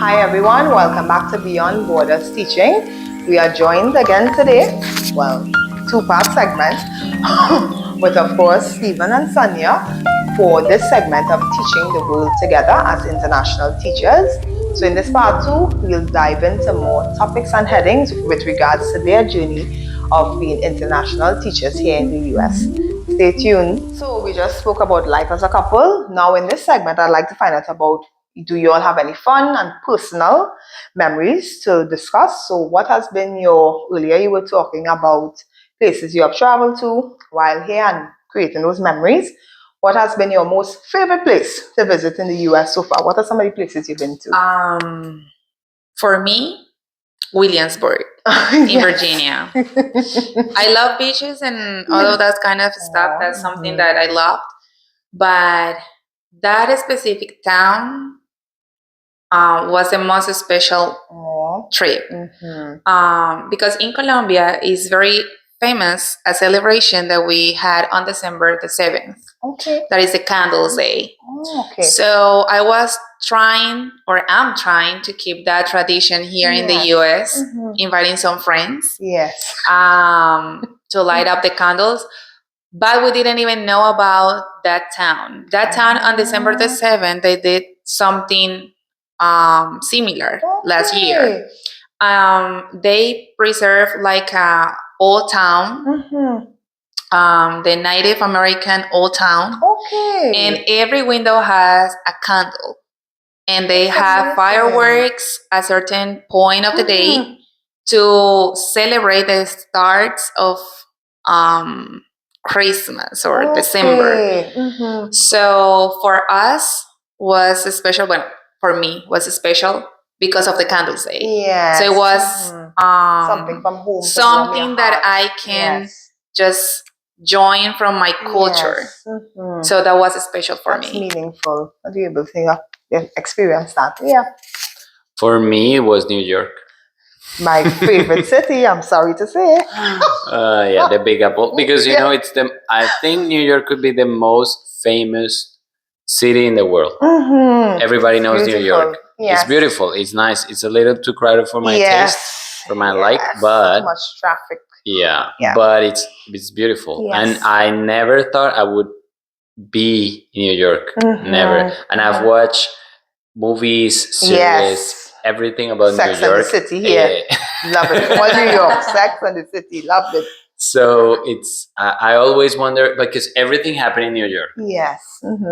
Hi everyone, welcome back to Beyond Borders Teaching. We are joined again today, two-part segment, with of course Stephen and Sonia for this segment of teaching the world together as international teachers. So in this part 2, we'll dive into more topics and headings with regards to their journey of being international teachers here in the US. Stay tuned. So we just spoke about life as a couple. Now in this segment, I'd like to find out about, do you all have any fun and personal memories to discuss? So what has been earlier you were talking about places you have traveled to while here and creating those memories. What has been your most favorite place to visit in the US so far? What are some of the places you've been to? For me, Williamsburg in Virginia. I love beaches and all of that kind of stuff. That's something that I loved. But that specific town was the most special trip. Because in Colombia is very famous a celebration that we had on December the 7th. Okay. That is the Candles Day. Okay. So I was trying, or am trying, to keep that tradition here in the US, inviting some friends. Yes. To light up the candles. But we didn't even know about that town. That town on December the 7th, they did something similar last year. They preserved like a old town, the Native American old town. Okay. And every window has a candle. And they have fireworks at a certain point of the day to celebrate the start of Christmas or December. So for us was special. Well, for me was special because of the Candles Day. Yes. So it was something from home, something that I can just join from my culture. So that was special for That's me. meaningful. I'll be able to experience that. Yeah. For me, it was New York. My favorite city, I'm sorry to say. Yeah, the Big Apple. Because, you know, I think New York could be the most famous city in the world. Everybody knows New York. Yes. It's beautiful. It's nice. It's a little too crowded for my taste, for my like, but too much traffic. Yeah, but it's beautiful. Yes. And I never thought I would be in New York. Never. And I've watched movies, series, everything about Sex New York. Sex and the City here. Love it. All New York. Sex and the City. Loved it. So it's, I always wonder, because everything happened in New York. Yes.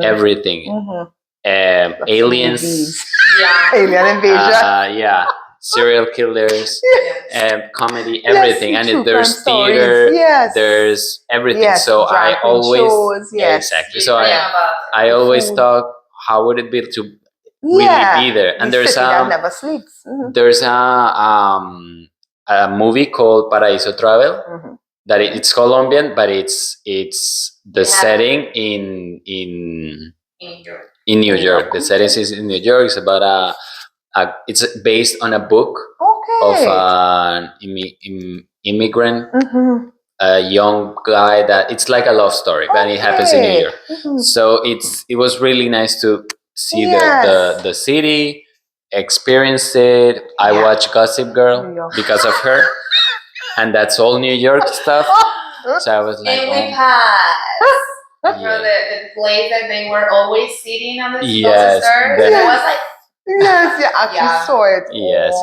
Everything. Aliens. Alien invasion. Serial killers. Comedy, everything. And there's theater. There's everything. So I always... shows, exactly. So I always thought, how would it be to really be there? And there's that never sleeps. There's a movie called Paraíso Travel that it's Colombian, but it's the setting in New York. The setting is in New York. It's about it's based on a book of an immigrant, a young guy that it's like a love story, but it happens in New York. So it was really nice to see the city, experience it. I watched Gossip Girl because of her, and that's all New York stuff. So I was like, and we passed the place that they were always sitting on the stairs. And I was like, I saw it. Yes.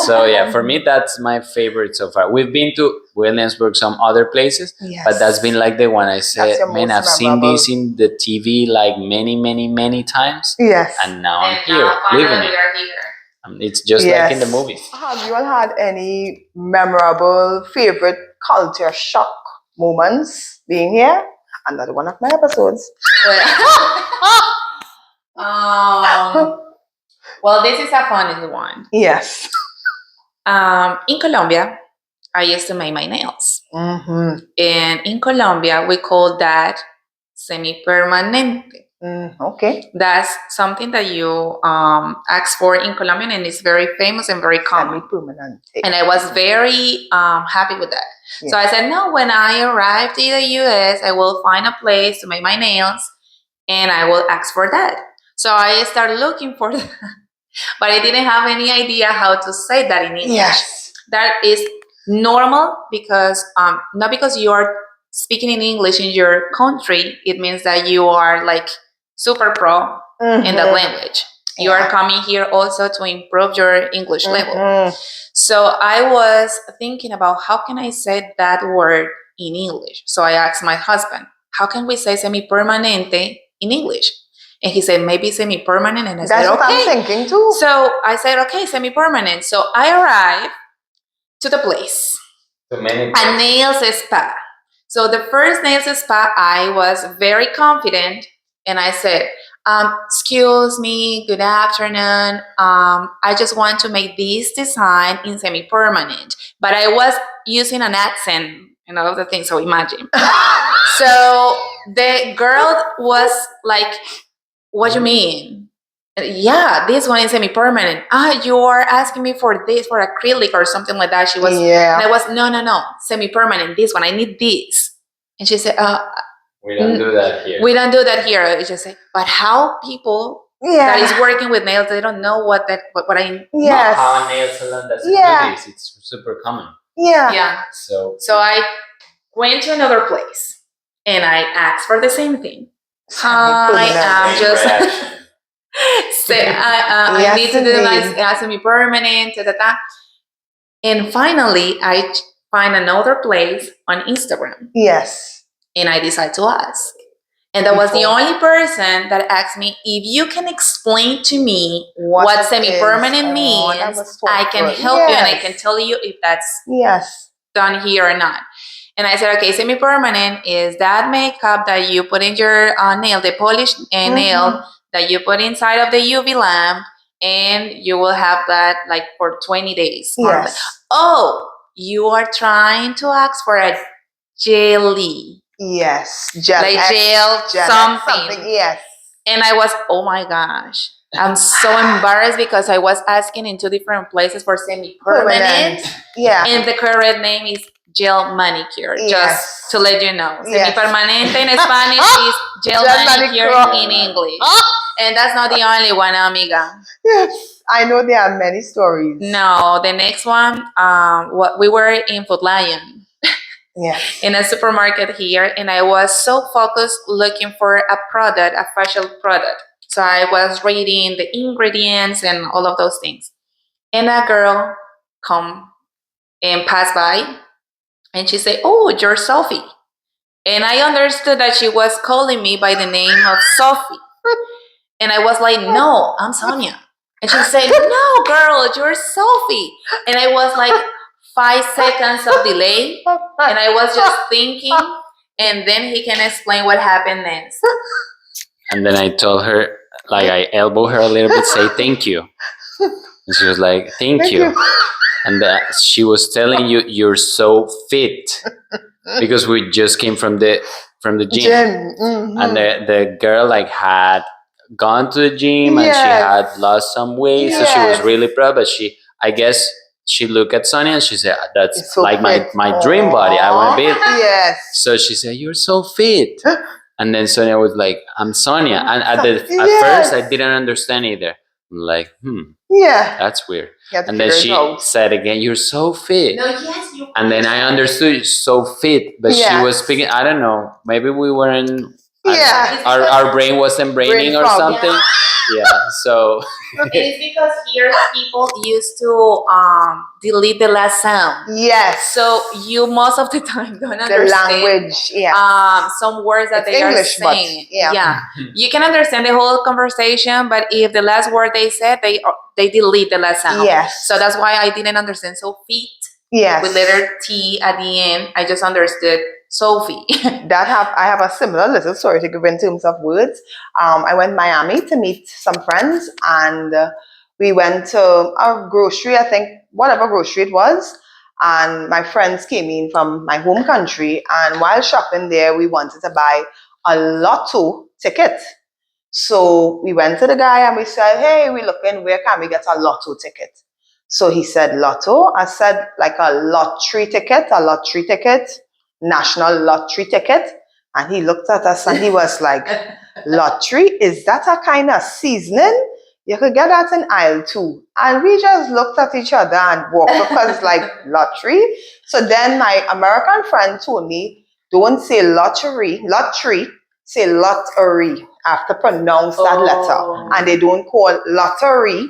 So for me, that's my favorite so far. We've been to Williamsburg, some other places, but that's been like the one I said, man, I've seen this in the TV like many, many, many times. Yes. And now I'm here, living it. It's just like in the movies. Have you all had any memorable favorite culture shock moments being here? Another one of my episodes. Well, this is a funny one. Yes. In Colombia, I used to make my nails. And in Colombia, we call that semi-permanente. Okay. That's something that you ask for in Colombian, and it's very famous and very common. Semi-permanente. And I was very happy with that. Yes. So I said, no, when I arrived in the US, I will find a place to make my nails, and I will ask for that. So I started looking for that. but I didn't have any idea how to say that in English. Yes. That is normal because not because you are speaking in English in your country, it means that you are like super pro in that language. You are coming here also to improve your English level. So I was thinking about how can I say that word in English. So I asked my husband, how can we say semi-permanente in English? And he said, maybe semi-permanent. And I said, okay. That's what I'm thinking too. So I said, okay, semi-permanent. So I arrived to the place, a nails spa. So the first nails spa, I was very confident, and I said, excuse me, good afternoon. I just want to make this design in semi-permanent, but I was using an accent and all of the things. So imagine. So the girl was like, what do you mean? Yeah, this one is semi-permanent. You are asking me for this, for acrylic or something like that. She was, and I was, no, semi-permanent, this one, I need this. And she said, we don't do that here. We don't do that here. I just say, but how people that is working with nails, they don't know what I. Yes. How a nail salon doesn't do this. It's super common. Yeah. So I went to another place and I asked for the same thing. Hi, I'm just. I need to do my semi-permanent. And finally, I find another place on Instagram. Yes. And I decide to ask. And that was the only person that asked me, if you can explain to me what semi-permanent means, I can help you and I can tell you if that's done here or not. And I said, okay, semi-permanent is that makeup that you put in your nail, the polished nail that you put inside of the UV lamp, and you will have that like for 20 days. Yes. Oh, you are trying to ask for a jelly. Yes. Like gel, something. Yes. And I was, oh my gosh. I'm so embarrassed because I was asking in 2 different places for semi-permanent. Yeah. And the correct name is gel manicure. Just to let you know. Semi-permanente in Spanish is gel manicure in English. And that's not the only one, amiga. Yes. I know there are many stories. No, the next one, we were in Food Lion. In a supermarket here, and I was so focused looking for a product, a facial product. So I was reading the ingredients and all of those things. And a girl come and pass by, and she said, "Oh, you're Sophie." And I understood that she was calling me by the name of Sophie. And I was like, "No, I'm Sonia." And she said, "No, girl, you're Sophie." And I was like, 5 seconds of delay, and I was just thinking, and then he can explain what happened next. And then I told her, like I elbowed her a little bit, say thank you. And she was like, thank you. And she was telling you, you're so fit. Because we just came from the gym. And the girl like had gone to the gym and she had lost some weight. So she was really proud, but I guess she looked at Sonia and she said, that's so like my dream body. I want to be. Yes. So she said, you're so fit. And then Sonia was like, I'm Sonia. And at first I didn't understand either. I'm like, that's weird. And then she said again, you're so fit. No, yes, you. And then I understood so fit, but she was speaking, I don't know, maybe we weren't, our brain wasn't braining or something. So it's because here people used to delete the last sound. Yes. So you most of the time don't understand the language. Some words that it's they English, are saying. You can understand the whole conversation, but if the last word they said, they delete the last sound. Yes. So that's why I didn't understand. So feet. Yes. With letter T at the end, I just understood Sophie. I have a similar little story to give in terms of words. I went to Miami to meet some friends, and we went to a grocery, I think, whatever grocery it was. And my friends came in from my home country, and while shopping there, we wanted to buy a lotto ticket. So we went to the guy and we said, hey, we're looking, where can we get a lotto ticket? So he said, lotto? I said, like a lottery ticket, national lottery ticket. And he looked at us and he was like, lottery? Is that a kind of seasoning? You could get that in aisle 2. And we just looked at each other and walked because like lottery. So then my American friend told me, don't say lottery, say lottery. I have to pronounce that letter. And they don't call lottery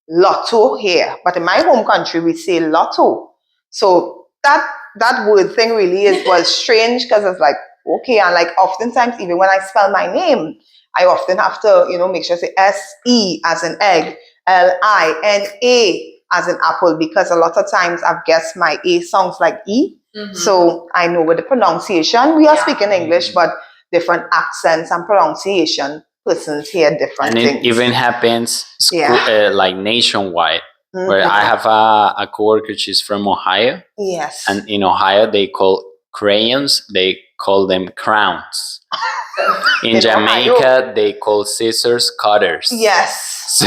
lotto here. But in my home country, we say lotto. So that word thing really was strange because it's like, okay. And like oftentimes, even when I spell my name, I often have to, make sure I say S-E as an egg, L-I-N-A as an apple, because a lot of times I've guessed my A sounds like E. So I know with the pronunciation, we are speaking English, but different accents and pronunciation, persons hear different things. And it even happens like nationwide. Where I have a coworker, she's from Ohio. Yes. And in Ohio, they call crayons, they call them crowns. In Jamaica, Ohio, they call scissors cutters. Yes. So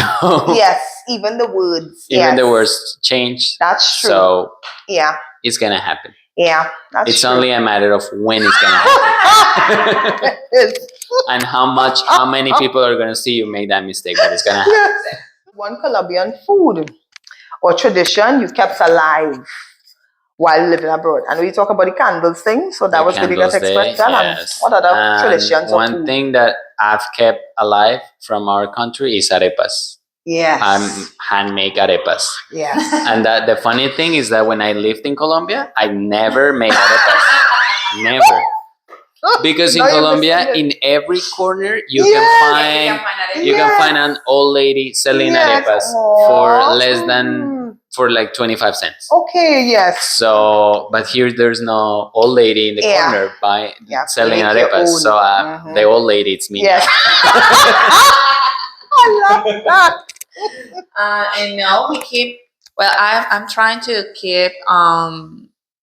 yes, even the words. Even the words change. That's true. So yeah, it's gonna happen. Yeah, that's it's true. only a matter of when it's gonna happen. And how many people are gonna see you make that mistake, but it's gonna happen. One Colombian food or tradition you kept alive while living abroad. I know you talk about the candles thing, so that was the biggest expression. Yes. What other traditions? One thing that I've kept alive from our country is arepas. Yes. Handmade arepas. Yes. And the funny thing is that when I lived in Colombia, I never made arepas. Never. Because in Colombia, in every corner, you can find an old lady selling arepas for less than, for like 25 cents. Okay, yes. So, but here there's no old lady in the corner selling arepas. So the old lady, it's me. Yes. I love that. And now we keep. Well, I'm trying to keep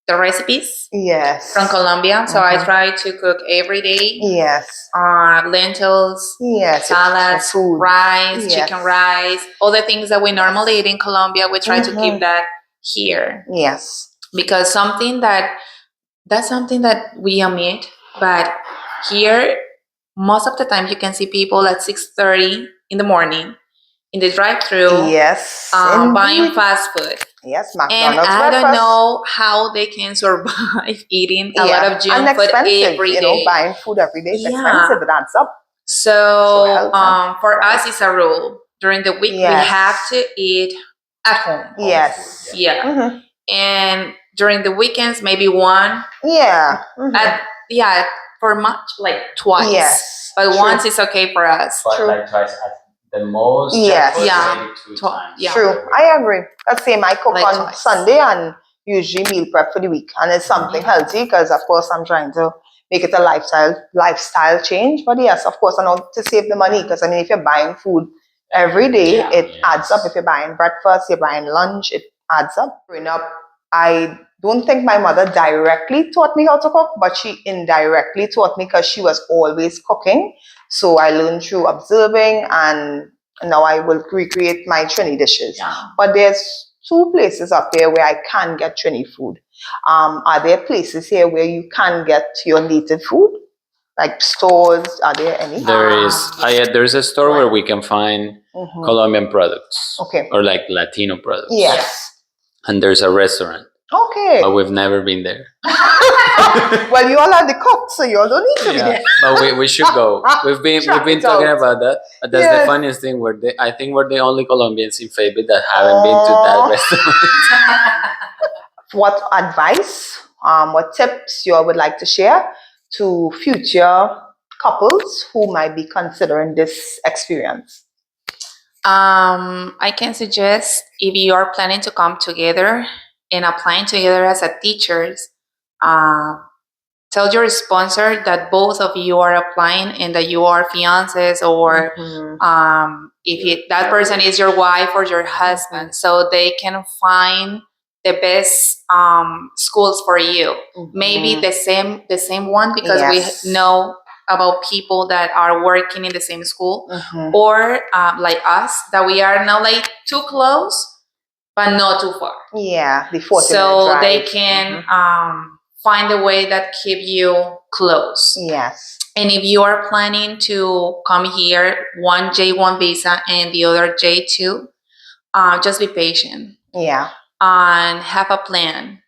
the recipes. Yes. From Colombia, so I try to cook every day. Yes. Lentils. Yes. Salads, rice, chicken rice, all the things that we normally eat in Colombia. We try to keep that here. Yes. Because that's something that we omit, but here most of the time you can see people at 6:30 in the morning in the drive-thru. Yes. Buying fast food. Yes, McDonald's. And I don't know how they can survive eating a lot of junk food every day. Buying food every day is expensive. It adds up. So for us, it's a rule. During the week, we have to eat at home. Yes. Yeah. And during the weekends, maybe one. Yeah. For much, like twice. Yes. But once is okay for us. But like twice at the most. Yes. Maybe 2 times. Yeah. True. I agree. That's same. I cook on twice. Sunday and usually meal prep for the week. And it's something healthy because, of course, I'm trying to make it a lifestyle change. But yes, of course, I know to save the money because, if you're buying food every day, it adds up. If you're buying breakfast, you're buying lunch, it adds up. Growing up, I don't think my mother directly taught me how to cook, but she indirectly taught me because she was always cooking. So I learned through observing, and now I will recreate my Trini dishes. Yeah. But there's 2 places up here where I can get Trini food. Are there places here where you can get your native food? Like stores, are there any? There is. There's a store where we can find Colombian products. Okay. Or like Latino products. Yes. And there's a restaurant. Okay. But we've never been there. Well, you all are the cooks, so you all don't need to be there. But we should go. We've been talking about that. But that's the funniest thing. I think we're the only Colombians in Fayetteville that haven't been to that restaurant. What advice, what tips you all would like to share to future couples who might be considering this experience? I can suggest, if you are planning to come together and applying together as a teachers, tell your sponsor that both of you are applying and that you are fiancés, or if that person is your wife or your husband, so they can find the best schools for you. Maybe the same one, because we know about people that are working in the same school, or like us, that we are not like too close but not too far. Yeah, the 40-minute so drive. They can find a way that keep you close. Yes. And if you are planning to come here, one J1 visa and the other J2, just be patient. Yeah. And have a plan.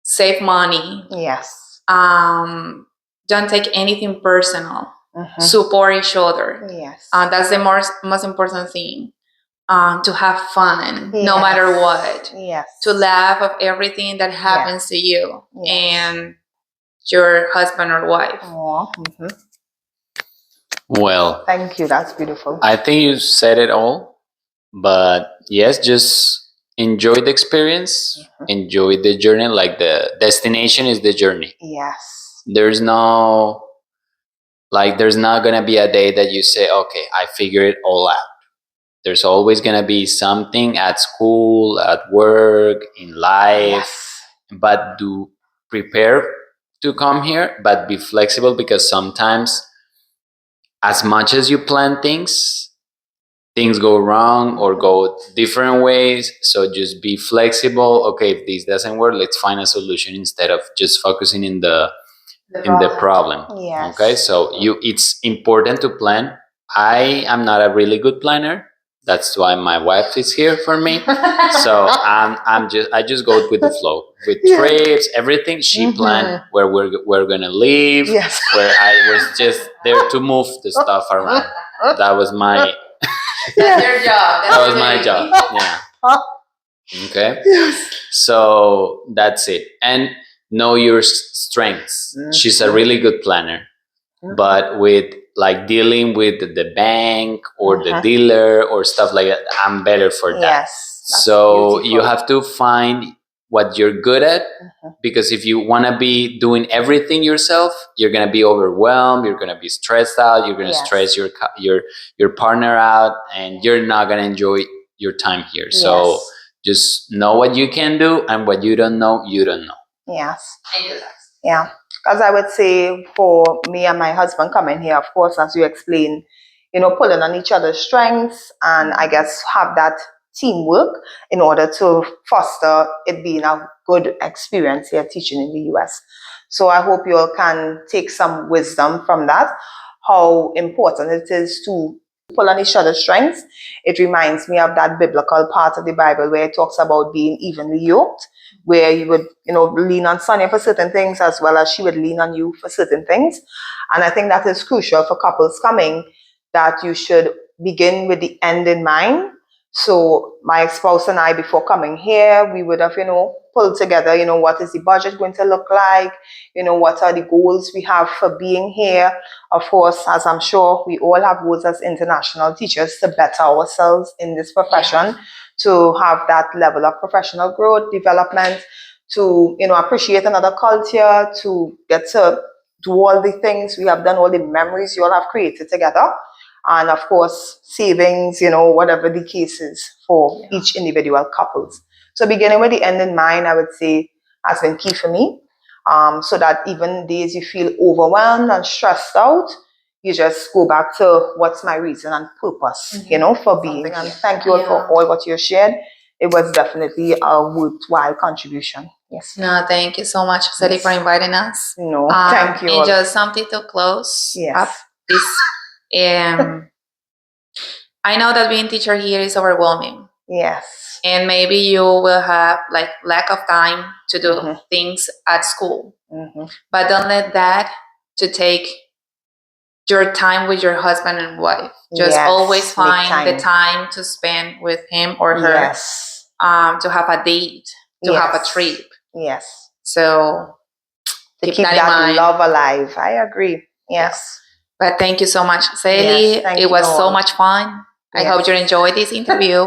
Save money. Yes. Don't take anything personal. Support each other. Yes. That's the most important thing. To have fun, no matter what. Yes. To laugh of everything that happens to you and your husband or wife. Well, thank you. That's beautiful. I think you said it all. But yes, just enjoy the experience, enjoy the journey. Like the destination is the journey. Yes. There's not gonna be a day that you say, okay, I figured it all out. There's always gonna be something at school, at work, in life. But do prepare to come here, but be flexible, because sometimes, as much as you plan things go wrong or go different ways. So just be flexible. Okay, if this doesn't work, let's find a solution instead of just focusing in the problem. Yes. Okay, so it's important to plan. I am not a really good planner. That's why my wife is here for me. So I just go with the flow, with trips, everything. She planned where we're gonna live. Yes. Where I was just there to move the stuff around. That was my That's your job. that was my job. Yeah. Okay. So that's it. And know your strengths. She's a really good planner, but with like dealing with the bank or the dealer or stuff like that, I'm better for that. Yes. So you have to find what you're good at, because if you want to be doing everything yourself, you're going to be overwhelmed, you're going to be stressed out, you're going to stress your partner out, and you're not going to enjoy your time here. So just know what you can do, and what you don't know, you don't know. Yes. Yeah. Because I would say for me and my husband coming here, of course, as you explained, pulling on each other's strengths, and I guess have that teamwork in order to foster it being a good experience here teaching in the US. So I hope you all can take some wisdom from that, how important it is to pull on each other's strengths. It reminds me of that biblical part of the Bible where it talks about being evenly yoked, where you would, lean on Sonia for certain things as well as she would lean on you for certain things. And I think that is crucial for couples coming, that you should begin with the end in mind. So my spouse and I, before coming here, we would have, pulled together, what is the budget going to look like? What are the goals we have for being here? Of course, as I'm sure we all have goals as international teachers to better ourselves in this profession, to have that level of professional growth, development, to, appreciate another culture, to get to do all the things we have done, all the memories you all have created together. And of course, savings, whatever the case is for each individual couples. So beginning with the end in mind, I would say, has been key for me. So that even days you feel overwhelmed and stressed out, you just go back to what's my reason and purpose, for being. And thank you all for all what you shared. It was definitely a worthwhile contribution. Yes. No, thank you so much, Sally, for inviting us. No, thank you. And just something to close up this. I know that being teacher here is overwhelming. Yes. And maybe you will have like lack of time to do things at school. But don't let that to take your time with your husband and wife. Just always find the time to spend with him or her. Yes. To have a date, to have a trip. Yes. So to keep that love alive. I agree. Yes. But thank you so much, Sally. It was so much fun. I hope you enjoyed this interview.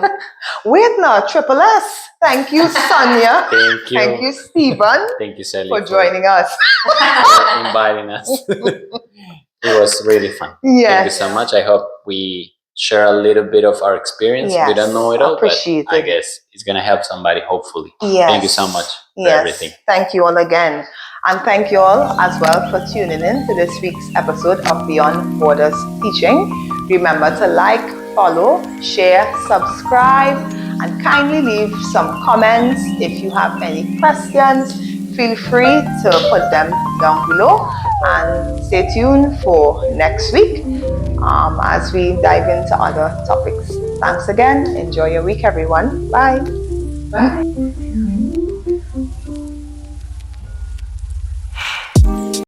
Wait now, Triple S. Thank you, Sonia. Thank you. Thank you, Stephen. Thank you, Sally, for joining us. For inviting us. It was really fun. Yes. Thank you so much. I hope we share a little bit of our experience. We don't know it all, but I guess it's going to help somebody, hopefully. Yes. Thank you so much for everything. Thank you all again. And thank you all as well for tuning in to this week's episode of Beyond Borders Teaching. Remember to like, follow, share, subscribe, and kindly leave some comments. If you have any questions, feel free to put them down below, and stay tuned for next week as we dive into other topics. Thanks again. Enjoy your week, everyone. Bye. Bye.